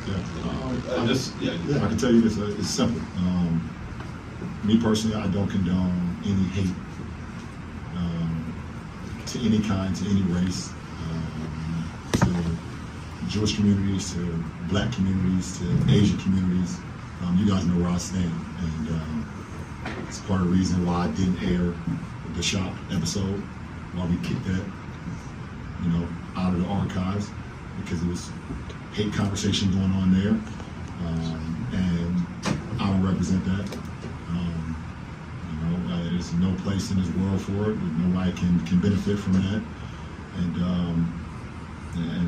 I can tell you this. It's simple. Me personally, I don't condone any hate to any kind, to any race, to Jewish communities, to Black communities, to Asian communities. You guys know where I stand, and it's part of the reason why I didn't air the shop episode, why we kicked that, out of the archives, because it was hate conversation going on there, and I don't represent that. There's no place in this world for it. Nobody can benefit from that, and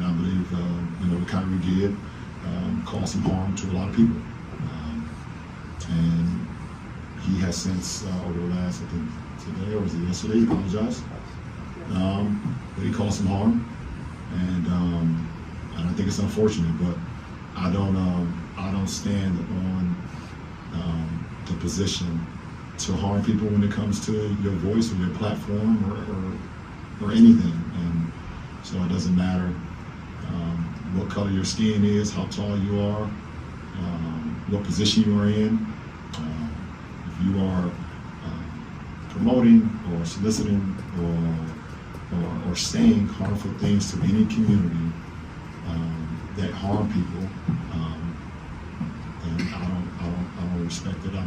I believe what Kyrie did caused some harm to a lot of people, and he has since over the last, I think today or was it yesterday, apologized. But he caused some harm, and I think it's unfortunate. But I don't stand on the position to harm people when it comes to your voice or your platform or anything. And so it doesn't matter what color your skin is, how tall you are, what position you are in. If you are promoting or soliciting or saying harmful things to any community that harm people, then I don't respect it. I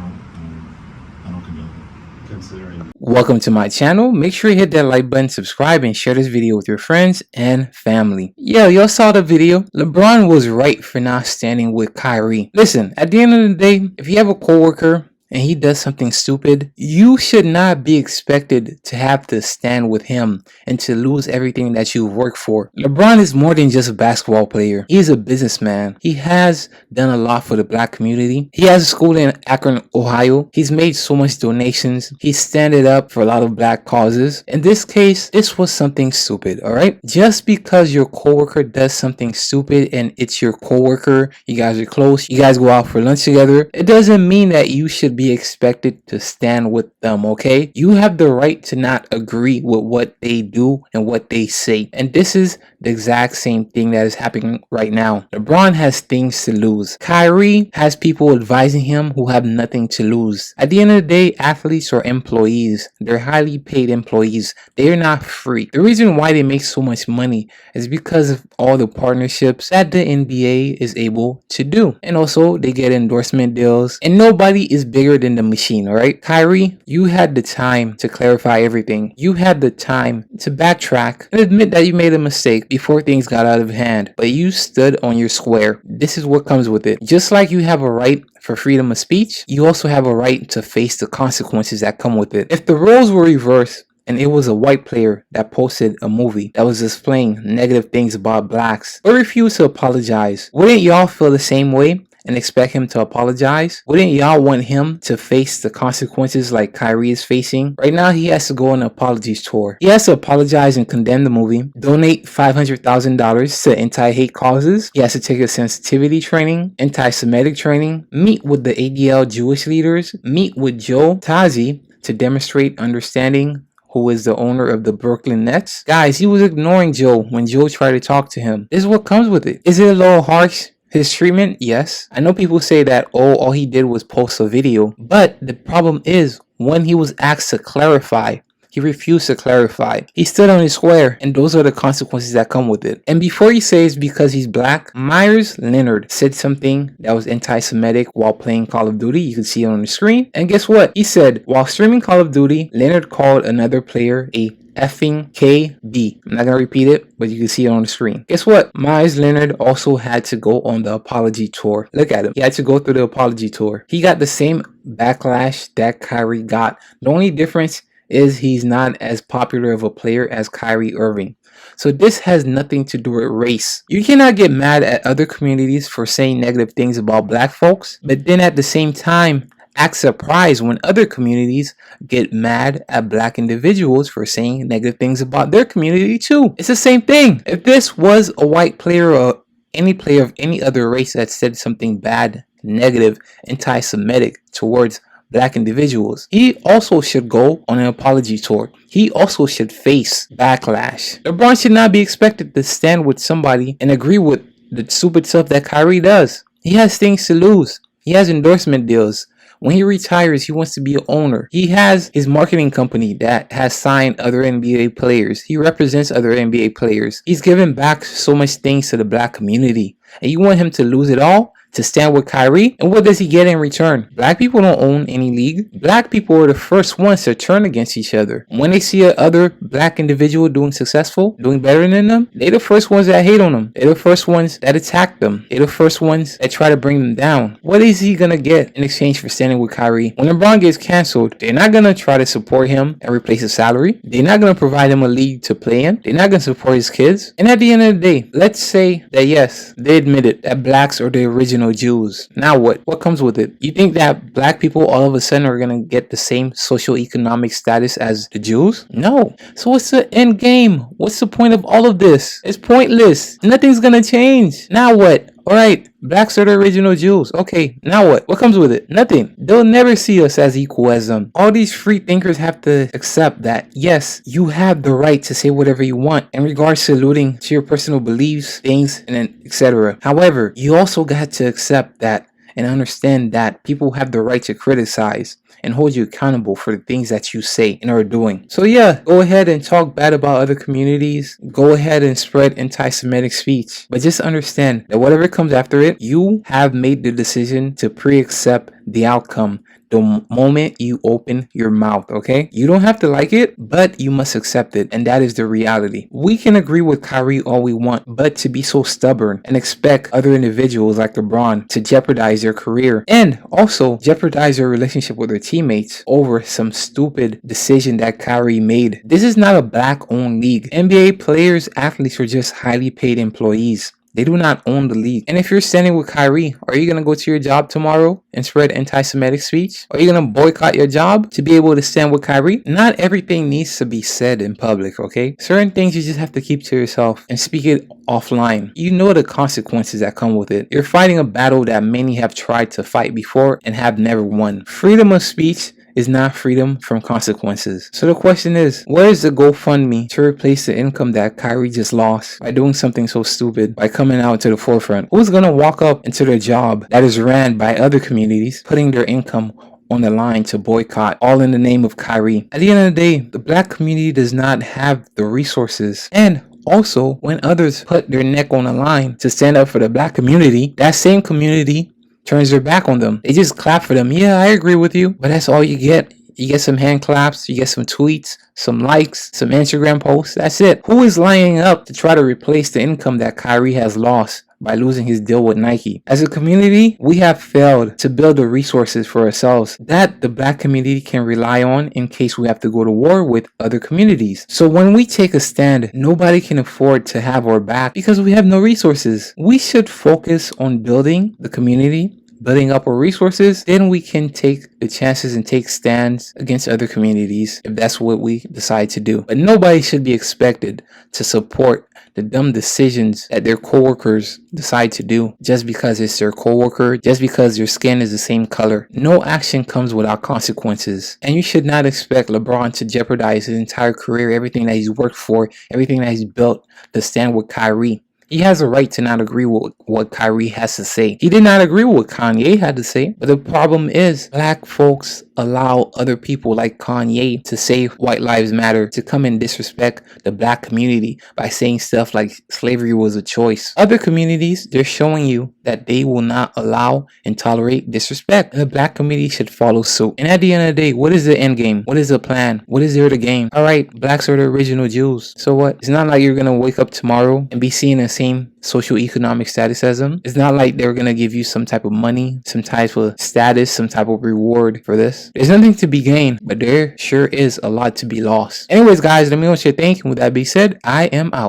don't condone it. Considering. Welcome to my channel. Make sure you hit that like button, subscribe, and share this video with your friends and family. Yeah, y'all saw the video. LeBron was right for not standing with Kyrie. Listen, at the end of the day, if you have a coworker and he does something stupid, you should not be expected to have to stand with him and to lose everything that you've worked for. LeBron is more than just a basketball player. He is a businessman. He has done a lot for the Black community. He has a school in Akron, Ohio. He's made so much donations. He's standing up for a lot of Black causes. In this case, this was something stupid, alright? Just because your coworker does something stupid and it's your coworker, you guys are close, you guys go out for lunch together, it doesn't mean that you should be expected to stand with them, okay? You have the right to not agree with what they do and what they say. And this is the exact same thing that is happening right now. LeBron has things to lose. Kyrie has people advising him who have nothing to lose. At the end of the day, athletes are employees. They're highly paid employees. They're not free. The reason why they make so much money is because of all the partnerships that the NBA is able to do. And also, they get endorsement deals. And nobody is bigger than the machine, alright? Kyrie, you had the time to clarify everything. You had the time to backtrack and admit that you made a mistake before things got out of hand. But you stood on your square. This is what comes with it. Just like you have a right for freedom of speech, you also have a right to face the consequences that come with it. If the roles were reversed, and it was a white player that posted a movie that was displaying negative things about Blacks but refused to apologize, wouldn't y'all feel the same way and expect him to apologize? Wouldn't y'all want him to face the consequences like Kyrie is facing? Right now, he has to go on an apologies tour. He has to apologize and condemn the movie, donate $500,000 to anti-hate causes. He has to take a sensitivity training, anti-Semitic training, meet with the ADL Jewish leaders, meet with Joe Tazi to demonstrate understanding, who is the owner of the Brooklyn Nets. Guys, he was ignoring Joe when Joe tried to talk to him. This is what comes with it. Is it a little harsh? His treatment? Yes. I know people say that, oh, all he did was post a video. But the problem is, when he was asked to clarify, he refused to clarify. He stood on his square, and those are the consequences that come with it. And before he says because he's Black, Myers Leonard said something that was anti-Semitic while playing Call of Duty. You can see it on the screen. And guess what? He said, while streaming Call of Duty, Leonard called another player a effing KB. I'm not gonna repeat it, but you can see it on the screen. Guess what? Myers Leonard also had to go on the apology tour. Look at him. He had to go through the apology tour. He got the same backlash that Kyrie got. The only difference is he's not as popular of a player as Kyrie Irving. So this has nothing to do with race. You cannot get mad at other communities for saying negative things about Black folks, but then at the same time, act surprised when other communities get mad at Black individuals for saying negative things about their community too. It's the same thing. If this was a white player or any player of any other race that said something bad, negative, anti-Semitic towards Black individuals, he also should go on an apology tour. He also should face backlash. LeBron should not be expected to stand with somebody and agree with the stupid stuff that Kyrie does. He has things to lose. He has endorsement deals. When he retires, he wants to be an owner. He has his marketing company that has signed other NBA players. He represents other NBA players. He's given back so much things to the black community. And you want him to lose it all to stand with Kyrie? And what does he get in return? Black people don't own any league. Black people are the first ones to turn against each other. When they see a other black individual doing successful, doing better than them, they're the first ones that hate on them. They're the first ones that attack them. They're the first ones that try to bring them down. What is he gonna get in exchange for standing with Kyrie? When LeBron gets canceled, they're not gonna try to support him and replace his salary. They're not gonna provide him a league to play in. They're not gonna support his kids. And at the end of the day, let's say that yes, they admitted that blacks are the original Jews. Now what? What comes with it? You think that black people all of a sudden are gonna get the same socioeconomic status as the Jews? No. So what's the end game? What's the point of all of this? It's pointless. Nothing's gonna change. Now what? Alright, blacks are the original Jews. Okay, now what? What comes with it? Nothing. They'll never see us as equal as them. All these free thinkers have to accept that, yes, you have the right to say whatever you want in regards to alluding to your personal beliefs, things, and then etc. However, you also got to accept that and understand that people have the right to criticize and hold you accountable for the things that you say and are doing. So yeah, go ahead and talk bad about other communities. Go ahead and spread anti-Semitic speech. But just understand that whatever comes after it, you have made the decision to pre-accept the outcome the moment you open your mouth, okay? You don't have to like it, but you must accept it, and that is the reality. We can agree with Kyrie all we want, but to be so stubborn and expect other individuals like LeBron to jeopardize their career and also jeopardize their relationship with their teammates over some stupid decision that Kyrie made. This is not a black-owned league. NBA players, athletes are just highly paid employees. They do not own the league. And if you're standing with Kyrie, are you going to go to your job tomorrow and spread anti-Semitic speech? Are you going to boycott your job to be able to stand with Kyrie? Not everything needs to be said in public, okay? Certain things you just have to keep to yourself and speak it offline. You know the consequences that come with it. You're fighting a battle that many have tried to fight before and have never won. Freedom of speech is not freedom from consequences. So the question is, where is the GoFundMe to replace the income that Kyrie just lost by doing something so stupid, by coming out to the forefront? Who's gonna walk up into their job that is ran by other communities, putting their income on the line to boycott, all in the name of Kyrie? At the end of the day, the black community does not have the resources. And also, when others put their neck on the line to stand up for the black community, that same community turns their back on them. They just clap for them. Yeah, I agree with you, but that's all you get. You get some hand claps, you get some tweets, some likes, some Instagram posts. That's it. Who is lining up to try to replace the income that Kyrie has lost by losing his deal with Nike? As a community, we have failed to build the resources for ourselves that the black community can rely on in case we have to go to war with other communities. So when we take a stand, nobody can afford to have our back because we have no resources. We should focus on building the community, building up our resources, then we can take the chances and take stands against other communities if that's what we decide to do. But nobody should be expected to support the dumb decisions that their coworkers decide to do just because it's their coworker, just because your skin is the same color. No action comes without consequences. And you should not expect LeBron to jeopardize his entire career, everything that he's worked for, everything that he's built to stand with Kyrie. He has a right to not agree with what Kyrie has to say. He did not agree with what Kanye had to say. But the problem is, black folks allow other people like Kanye to say white lives matter, to come and disrespect the black community by saying stuff like slavery was a choice. Other communities, they're showing you that they will not allow and tolerate disrespect. And the black community should follow suit. And at the end of the day, what is the end game? What is the plan? What is there to gain? Alright, blacks are the original Jews. So what? It's not like you're gonna wake up tomorrow and be seeing the same socioeconomic status as them. It's not like they're gonna give you some type of money, some type of status, some type of reward for this. There's nothing to be gained, but there sure is a lot to be lost. Anyways, guys, let me know what you think. And with that being said, I am out.